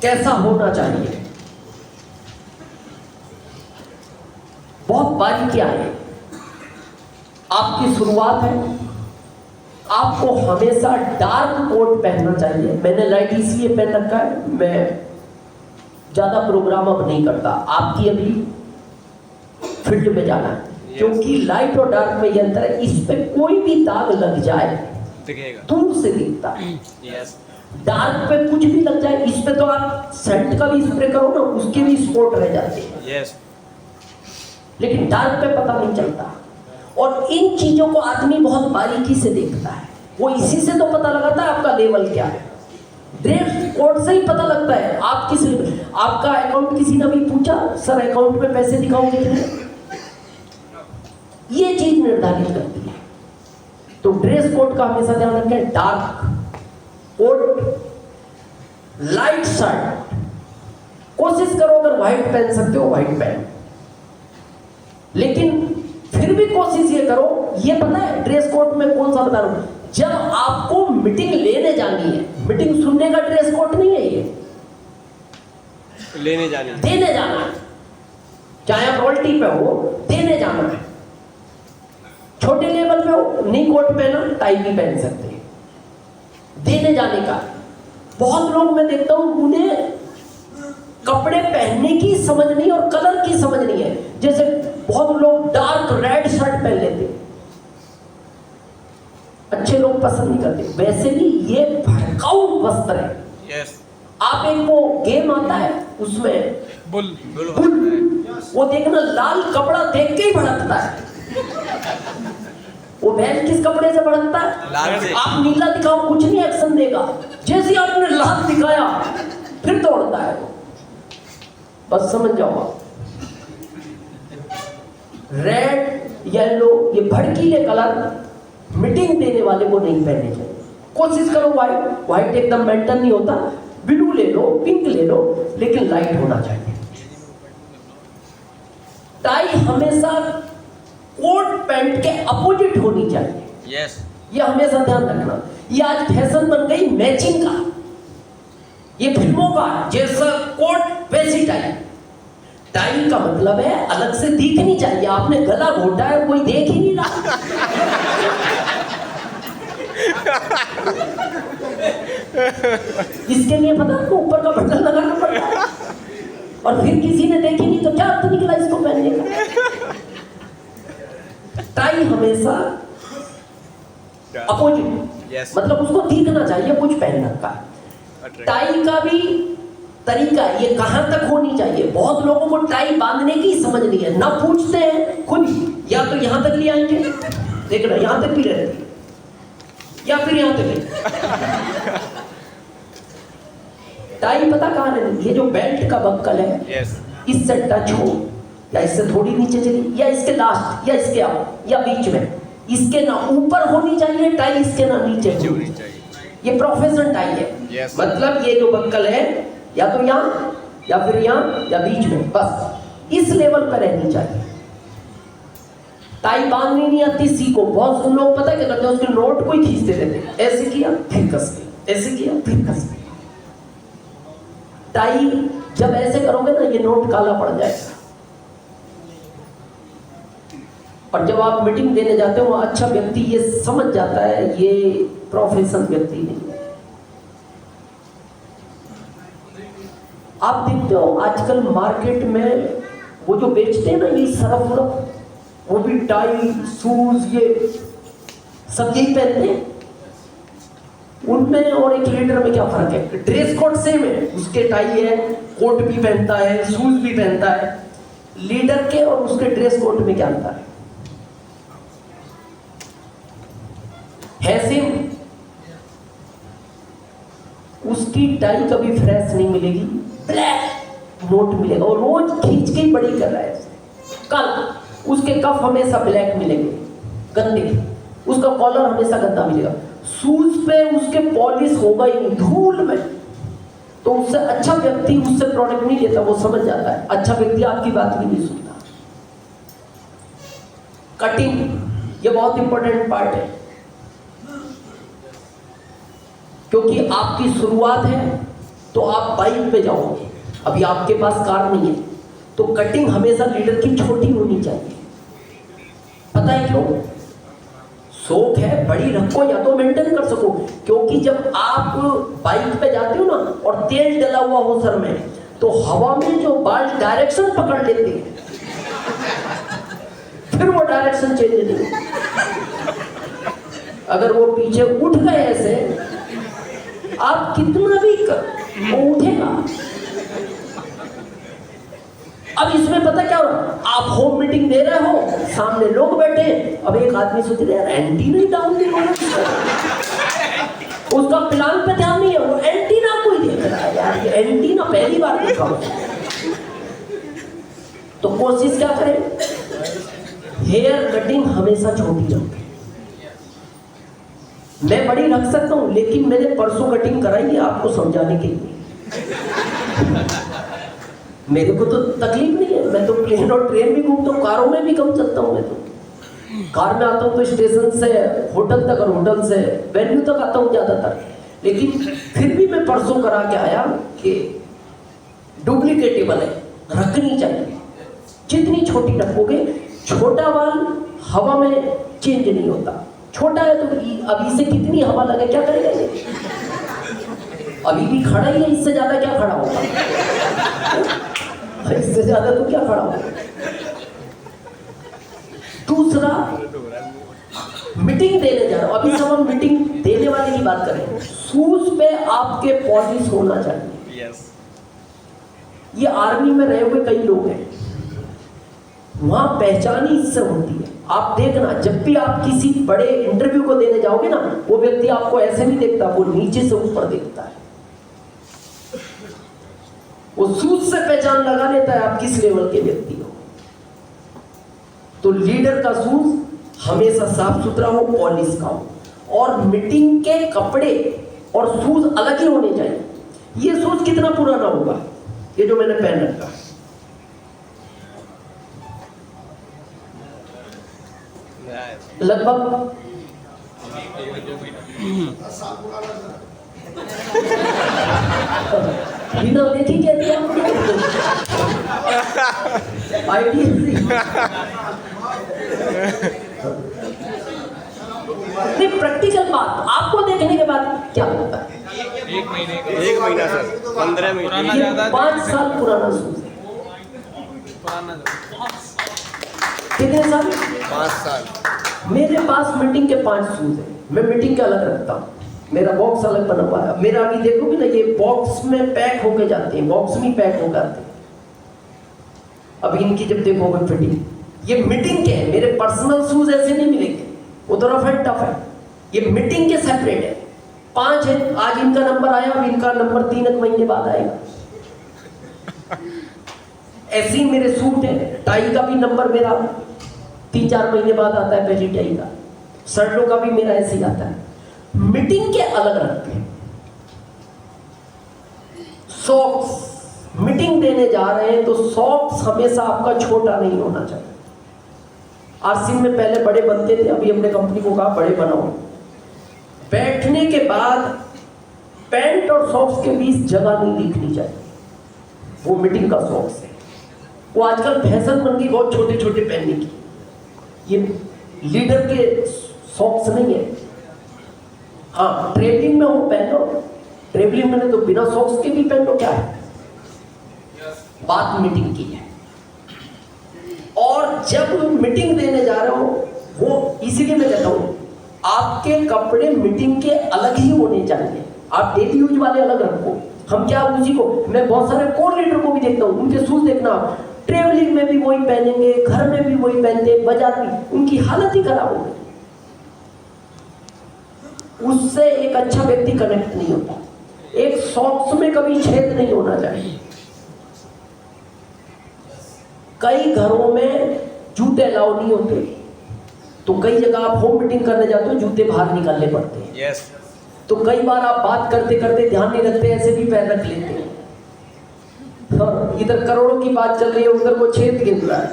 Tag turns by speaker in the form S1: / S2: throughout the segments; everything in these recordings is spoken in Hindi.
S1: कैसा होना चाहिए, बहुत बारीकियां हैं। आपकी शुरुआत है, आपको हमेशा डार्क कोट पहनना चाहिए। मैंने लाइट इसलिए पहन रखा है, मैं ज्यादा प्रोग्राम अब नहीं करता, आपकी अभी फील्ड में जाना है। क्योंकि लाइट और डार्क में ये अंतर है, इस पे कोई भी दाग लग जाए दूर से दिखता है। डार्क पे कुछ भी लग जाए, इस पे तो आप सेंट का भी स्प्रे करो ना, उसके भी स्पॉट रह जाते हैं। लेकिन डार्क पे पता नहीं चलता। और इन चीजों को आदमी बहुत बारीकी से देखता है, वो इसी से तो पता लगाता है आपका लेवल क्या है। ड्रेस कोड से ही पता लगता है आप किस लेवल। आपका अकाउंट किसी ने भी पूछा, सर अकाउंट में पैसे दिखाओ कितने, ये चीज निर्धारित करती है। तो ड्रेस कोड का हमेशा ध्यान रखें, डार्क कोट, लाइट शर्ट, कोशिश करो अगर व्हाइट पहन सकते हो व्हाइट पहन, लेकिन फिर भी कोशिश ये करो, ये पता है ड्रेस कोड में कौन सा बता रहा हूं, जब आपको मीटिंग लेने जानी है, मीटिंग सुनने का ड्रेस कोड नहीं है ये,
S2: लेने जानी,
S1: देने जाना है। चाहे आप रॉयल्टी पे हो, देने जाना है। छोटे लेवल पे हो, नहीं कोट पहना, टाई भी पहन सकते हैं। देने जाने का बहुत लोग मैं देखता हूं, उन्हें कपड़े पहनने की समझ नहीं और कलर की समझ नहीं है। जैसे बहुत लोग डार्क रेड शर्ट पहन लेते, अच्छे लोग पसंद नहीं करते, वैसे भी ये भड़काऊ वस्त्र है। आप एक वो गेम आता है उसमें
S2: बुल
S1: वो देखना, लाल कपड़ा देख के ही भड़कता है। वो बैल किस कपड़े से भड़कता है?
S2: लाल से।
S1: आप नीला दिखाओ, कुछ नहीं एक्शन देगा। जैसे आपने लाल दिखाया फिर दौड़ता है वो। बस समझ जाओ आप, रेड येलो ये भड़कीले कलर मीटिंग देने वाले को नहीं पहनने चाहिए। कोशिश करो व्हाइट, व्हाइट एकदम मेंटेन नहीं होता, ब्लू ले लो, पिंक ले लो, लेकिन लाइट होना चाहिए। टाई हमेशा कोट पैंट के अपोजिट होनी चाहिए। ये हमेशा ध्यान रखना। ये आज फैशन बन गई मैचिंग का, ये फिल्मों का, जैसा कोट वैसी टाई। टाई का मतलब है अलग से दिखनी चाहिए। आपने गला घोटा है, कोई देख ही नहीं रहा। इसके लिए पता है ऊपर का बटन लगाना पड़ता है, और फिर किसी ने देखी नहीं तो क्या अर्थ निकला इसको पहनने का। टाई हमेशा अपोजिट, मतलब उसको दिखना चाहिए कुछ पहन रखा है। टाई का भी तरीका, ये कहां तक होनी चाहिए। बहुत लोगों को टाई बांधने की समझ नहीं है, ना पूछते हैं खुद ही, या तो यहां तक ले आएंगे, देखना यहां तक भी रहती है, या फिर यहां तक। टाई पता कहां रहती है? ये जो बेल्ट का बक्कल है, इससे टच हो, या इससे थोड़ी नीचे चली, या इसके लास्ट, या इसके आउट, या बीच में। इसके ना ऊपर होनी चाहिए टाई, इसके ना नीचे होनी चाहिए। ये प्रोफेशनल टाई है। मतलब ये जो बक्कल है या तो यहाँ, या फिर यहाँ, या बीच में, बस इस लेवल पर रहनी चाहिए। टाई बांधनी नहीं आती सीखो। बहुत सुन लोग पता क्या करते हैं, उसके नोट को ही खींचते रहते, ऐसे किया फिर कस के, ऐसे किया फिर कस के। टाई जब ऐसे करोगे ना, ये नोट काला पड़ जाएगा। और जब आप मीटिंग देने जाते हो, अच्छा व्यक्ति ये समझ जाता है ये प्रोफेशनल व्यक्ति नहीं है। आप देखते हो आजकल मार्केट में वो जो बेचते हैं ना, ये सरफ उरफ, वो भी टाई शूज ये सब यही पहनते हैं। उनमें और एक लीडर में क्या फर्क है? ड्रेस कोड सेम है, उसके टाई है, कोट भी पहनता है, शूज भी पहनता है। लीडर के और उसके ड्रेस कोड में क्या अंतर है सेम। उसकी टाई कभी फ्रेश नहीं मिलेगी, ब्लैक नोट मिलेगा, और रोज खींच के ही बड़ी कर रहा है। कल उसके कफ हमेशा ब्लैक मिलेंगे, गंदे, उसका कॉलर हमेशा गंदा मिलेगा, शूज पे उसके पॉलिश होगा ही नहीं, धूल में। तो उससे अच्छा व्यक्ति उससे प्रोडक्ट नहीं लेता, वो समझ जाता है। अच्छा व्यक्ति आपकी बात भी नहीं सुनता। कटिंग ये बहुत इंपॉर्टेंट पार्ट है, क्योंकि आपकी शुरुआत है तो आप बाइक पे जाओगे, अभी आपके पास कार नहीं है, तो कटिंग हमेशा लीडर की छोटी होनी चाहिए। पता है क्यों? शौक है बड़ी रखो या तो मेंटेन कर सको, क्योंकि जब आप बाइक पे जाते हो ना और तेल डला हुआ हो सर में, तो हवा में जो बाल डायरेक्शन पकड़ लेते हैं, फिर वो डायरेक्शन चेंज नहीं। अगर वो पीछे उठ गए ऐसे, आप कितना भी वो उठेगा। अब इसमें पता क्या हो रहा, आप होम मीटिंग दे रहे हो, सामने लोग बैठे, अब एक आदमी सोच रहे यार एंटीना ही डाउन नहीं हो रहा, उसका प्लान पे ध्यान नहीं है, वो एंटीना को ही देख रहा है। यार ये एंटीना पहली बार देखा। तो कोशिश क्या करें, हेयर कटिंग हमेशा छोटी रखें। मैं बड़ी रख सकता हूं, लेकिन मैंने परसों कटिंग कराई है आपको समझाने के लिए। मेरे को तो तकलीफ नहीं है, मैं तो प्लेन और ट्रेन भी घूमता हूँ, कारों में भी कम चलता हूँ। मैं तो कार में आता हूँ तो स्टेशन से होटल तक और होटल से वेन्यू तक आता हूँ ज्यादातर। लेकिन फिर भी मैं परसों करा के आया कि डुप्लीकेटेबल है, रखनी चाहिए। जितनी छोटी रखोगे, छोटा बाल हवा में चेंज नहीं होता। छोटा है तो अभी से कितनी हवा लगे क्या करेगा ये? अभी भी खड़ा ही है, इससे ज्यादा क्या खड़ा होगा? इससे ज्यादा तो क्या खड़ा होगा? दूसरा, मीटिंग देने जा रहा हूं, अभी सब हम मीटिंग देने वाले की बात करें। शूज पे आपके पॉलिश होना चाहिए। ये आर्मी में रहे हुए कई लोग हैं, वहां पहचान ही इससे होती है। आप देखना, जब भी आप किसी बड़े इंटरव्यू को देने जाओगे ना, वो व्यक्ति आपको ऐसे नहीं देखता, वो नीचे से ऊपर देखता है। वो शूज से पहचान लगा लेता है आप किस लेवल के व्यक्ति हो। तो लीडर का शूज हमेशा साफ सुथरा हो, पॉलिश का हो, और मीटिंग के कपड़े और शूज अलग ही होने चाहिए। ये शूज कितना पुराना होगा, ये जो मैंने पहन रखा है? लगभग बिना देखी कहती है नहीं, प्रैक्टिकल बात आपको देखने के बाद क्या होता है?
S2: एक महीना सर, 15 महीने,
S1: 5 साल पुराना शूज। कितने साल?
S2: 5 साल।
S1: मेरे पास मीटिंग के 5 शूज है। मैं मीटिंग के अलग रखता हूँ, मेरा बॉक्स अलग बना हुआ है। मेरा अभी देखोगे ना, ये बॉक्स में पैक होके जाते हैं, बॉक्स में पैक होकर आते हैं। अभी इनकी जब देखोगे फिटिंग, ये मीटिंग के है, मेरे पर्सनल शूज ऐसे नहीं मिलेंगे, वो तो रफ एंड टफ है। ये मीटिंग के सेपरेट है, 5 है। आज इनका नंबर आया, अब इनका नंबर 3 महीने बाद आएगा। ऐसे ही मेरे सूट है, टाई का भी नंबर मेरा 3-4 महीने बाद आता है, पहली टाई का। शर्टों का भी मेरा ऐसे ही आता है। मीटिंग के अलग रखते हैं। सॉक्स, मीटिंग देने जा रहे हैं तो सॉक्स हमेशा आपका छोटा नहीं होना चाहिए। आरसीएम में पहले बड़े बनते थे, अभी हमने कंपनी को कहा बड़े बनाओ। बैठने के बाद पैंट और सॉक्स के बीच जगह नहीं दिखनी चाहिए, वो मीटिंग का सॉक्स है। वो आजकल फैशन बन गई बहुत छोटे छोटे पहनने की, ये लीडर के सॉक्स नहीं है। हाँ, ट्रेवलिंग में हो पहन लो, ट्रेवलिंग में तो बिना सॉक्स के भी पहन लो, क्या है? बात मीटिंग की है। और जब मीटिंग देने जा रहे हो, वो इसीलिए मैं कहता हूं आपके कपड़े मीटिंग के अलग ही होने चाहिए। आप डेली यूज वाले अलग रखो। हम क्या उसी को, मैं बहुत सारे कोर लीडर को भी देखता हूँ, उनके शूज देखना, ट्रेवलिंग में भी वही पहनेंगे, घर में भी वही पहनते, बाजार में उनकी हालत ही खराब हो गई। उससे एक अच्छा व्यक्ति कनेक्ट नहीं होता। एक सॉक्स में कभी छेद नहीं होना चाहिए। कई घरों में जूते अलाउ नहीं होते, तो कई जगह आप होम मीटिंग करने जाते हो, जूते बाहर निकालने पड़ते हैं।
S2: yes.
S1: तो कई बार आप बात करते करते ध्यान नहीं रखते, ऐसे भी पैर रख लेते हैं। हाँ, इधर करोड़ों की बात चल रही है, उधर वो छेद गिन रहा है।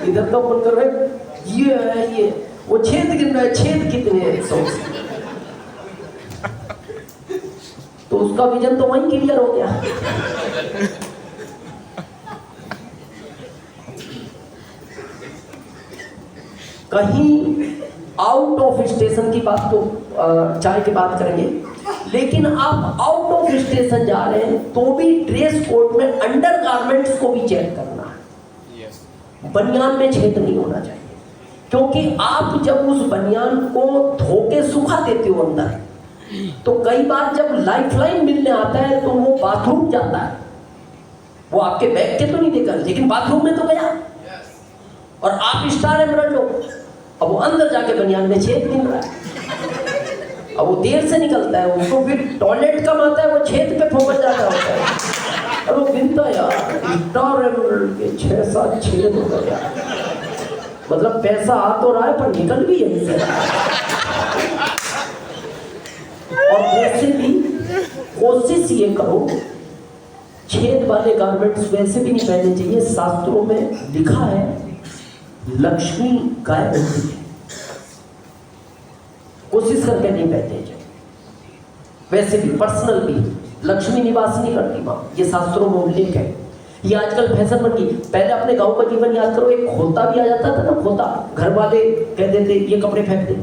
S1: इधर तो मन कर रहे ये है, ये वो छेद गिन रहा है। छेद कितने हैं? तो उसका विजन तो वहीं क्लियर हो गया। कहीं आउट ऑफ स्टेशन की बात तो चाय की बात करेंगे, लेकिन आप आउट ऑफ स्टेशन जा रहे हैं तो भी ड्रेस कोड में अंडर गारमेंट्स को भी चेक करना है। बनियान में छेद नहीं होना चाहिए, क्योंकि आप जब उस बनियान को धो के सुखा देते हो अंदर, तो कई बार जब लाइफलाइन मिलने आता है तो वो बाथरूम जाता है, वो आपके बैग के तो नहीं देगा लेकिन बाथरूम में तो गया, और आप स्टार एमरल्ड हो, अब वो अंदर जाके बनियान में छेद मिल रहा है, अब वो देर से निकलता है, उसको फिर टॉयलेट कम आता है, वो छेद पे फोकस जाता होता है, और वो गिनता यार स्टार एमरल्ड के 6-7 छेद हो गए यार, मतलब पैसा आ तो रहा है पर निकल भी यहीं से रहा है। और वैसे भी कोशिश ये करो, छेद वाले गारमेंट्स वैसे भी नहीं पहनने चाहिए। शास्त्रों में लिखा है लक्ष्मी गाय होती है, कोशिश करके नहीं पहनने चाहिए। वैसे भी पर्सनल भी लक्ष्मी निवास नहीं करती माँ, ये शास्त्रों में उल्लेख है। ये आजकल फैशन बन गई, पहले अपने गांव का जीवन याद करो, एक खोता भी आ जाता था ना, खोता घर वाले कह देते ये कपड़े फेंक दे,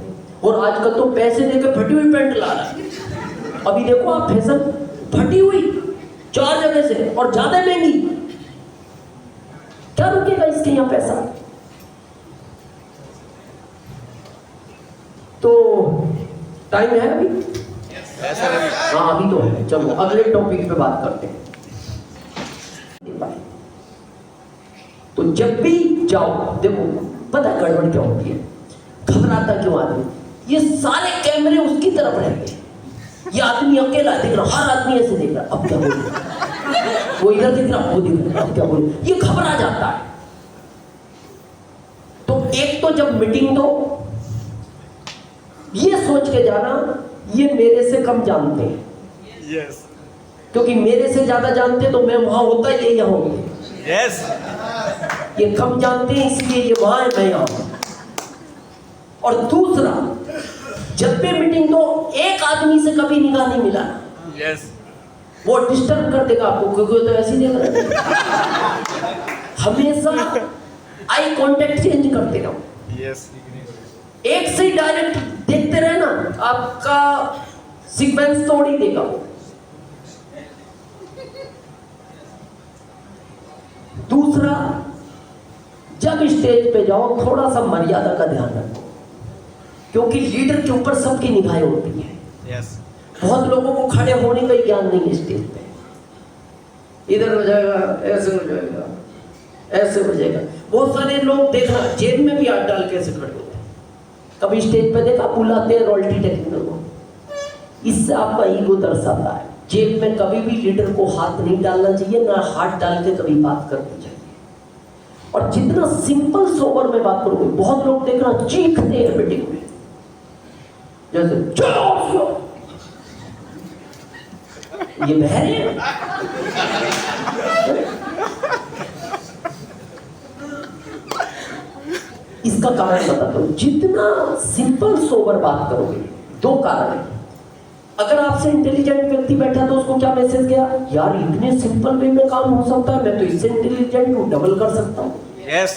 S1: और आजकल तो पैसे देके फटी हुई पैंट ला रहा है। अभी देखो आप फैशन फटी हुई 4 जगह से और ज्यादा महंगी, क्या रुकेगा इसके यहाँ पैसा? तो टाइम है अभी? हाँ अभी तो है। चलो अगले टॉपिक पे बात करते हैं। तो जब भी जाओ, देखो पता है गड़बड़ क्या होती है, घबराता क्यों आदमी, ये सारे कैमरे उसकी तरफ रहेंगे, ये आदमी अकेला देख रहा, हर आदमी ऐसे देख रहा, अब क्या बोले, वो इधर देख रहा, वो देख रहा, अब क्या बोले, ये घबरा जाता है। तो एक तो जब मीटिंग दो, ये सोच के जाना ये मेरे से कम जानते हैं,
S2: यस,
S1: क्योंकि मेरे से ज्यादा जानते तो मैं वहां होता, ये यहाँ होंगे।
S2: यस,
S1: ये कम जानते हैं इसलिए ये वहां है, मैं यहाँ हूं। और दूसरा, जब भी मीटिंग दो, एक आदमी से कभी निगाह नहीं मिला,
S2: यस,
S1: वो डिस्टर्ब कर देगा आपको, क्योंकि तो ऐसे ही देख रहे हैं। हमेशा आई कांटेक्ट चेंज करते रहो,
S2: यस,
S1: एक से ही डायरेक्ट देखते रहे ना, आपका सीक्वेंस तोड़ ही देगा वो। दूसरा, जब स्टेज पे जाओ थोड़ा सा मर्यादा का ध्यान रखो, क्योंकि लीडर के ऊपर सबकी निगाहें होती है।
S2: यस,
S1: बहुत लोगों को खड़े होने का ज्ञान नहीं है स्टेज पे, इधर हो जाएगा, ऐसे हो जाएगा, ऐसे हो जाएगा। बहुत सारे लोग देखना जेब में भी हाथ डाल के ऐसे खड़े होते हैं, कभी स्टेज पे देखा, बुलाते हैं रॉयल्टी टेक्निकल को, इससे आपका ईगो दर्शाता है। जेब में कभी भी लीडर को हाथ नहीं डालना चाहिए, ना हाथ डाल के कभी बात करनी चाहिए। और जितना सिंपल सोबर में बात करोगे, बहुत लोग देखना चीखते हैं मीटिंग में, जैसे चलो ये बहरे हैं। इसका कारण बताता हूं, जितना सिंपल सोबर बात करोगे, 2 कारण है। अगर आपसे इंटेलिजेंट व्यक्ति बैठा तो उसको क्या मैसेज गया, यार इतने सिंपल वे में काम हो सकता है, मैं तो इससे इंटेलिजेंट हूं, डबल कर सकता हूं।
S2: यस,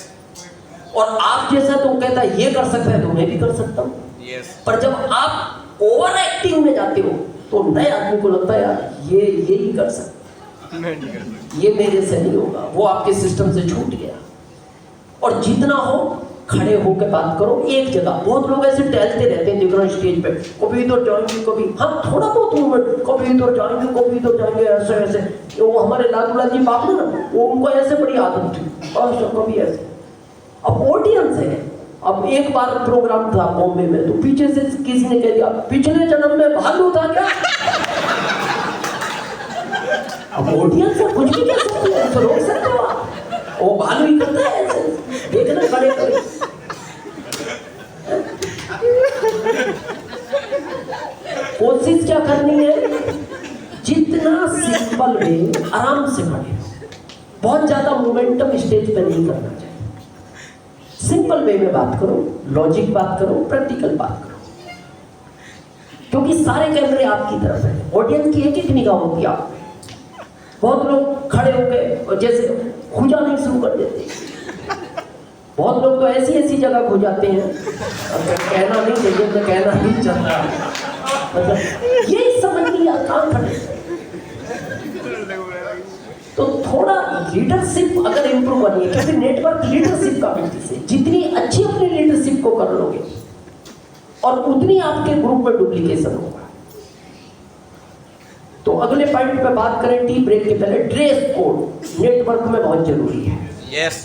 S1: और आप जैसा तो कहता है ये कर सकता है तो मैं भी कर सकता हूं।
S2: यस,
S1: पर जब आप ओवर एक्टिंग में जाते हो तो नए आदमी को लगता है यार ये ही कर सकता है, ये मेरे से नहीं होगा, वो आपके सिस्टम से छूट गया। और जितना हो खड़े होकर बात करो एक जगह। बहुत लोग ऐसे टहलते रहते हैं, देख रहे स्टेज पे, कभी इधर जाएंगे, कभी हम थोड़ा बहुत मूवमेंट, कभी इधर जाएंगे, कभी इधर जाएंगे, ऐसे ऐसे। वो हमारे लालूला जी बाप ना, वो उनको ऐसे बड़ी आदत थी, और कभी ऐसे। अब ऑडियंस है, अब एक बार प्रोग्राम था बॉम्बे में, तो पीछे से किसी ने कह दिया पिछले जन्म में भालू था क्या? अब ऑडियंस है, कुछ भी कह सकते हैं, तो रोक सकते हो आप, वो भालू ही करता है ऐसे, देखना खड़े खड़े। कोशिश क्या करनी है, जितना सिंपल वे, आराम से खड़े, बहुत ज्यादा मोमेंटम स्टेज पे नहीं करना चाहिए। सिंपल वे में बात करो, लॉजिक बात करो, प्रैक्टिकल बात करो। क्योंकि सारे कैमरे आपकी तरफ है, ऑडियंस की एक एक निगाह होती है आप पे। बहुत लोग खड़े हो गए और जैसे खुजाने शुरू कर देते हैं, बहुत लोग तो ऐसी ऐसी जगह खो जाते हैं, अब कहना नहीं चाहिए तो कहना नहीं चाहता, मतलब ये समझ लिया कहाँ खड़े। तो थोड़ा लीडरशिप अगर इम्प्रूव करनी है, क्योंकि नेटवर्क लीडरशिप का बेसिस है, जितनी अच्छी अपनी लीडरशिप को कर लोगे और उतनी आपके ग्रुप में डुप्लीकेशन होगा। तो अगले पॉइंट पे बात करें टी ब्रेक के पहले, ड्रेस कोड नेटवर्क में बहुत जरूरी है।
S2: यस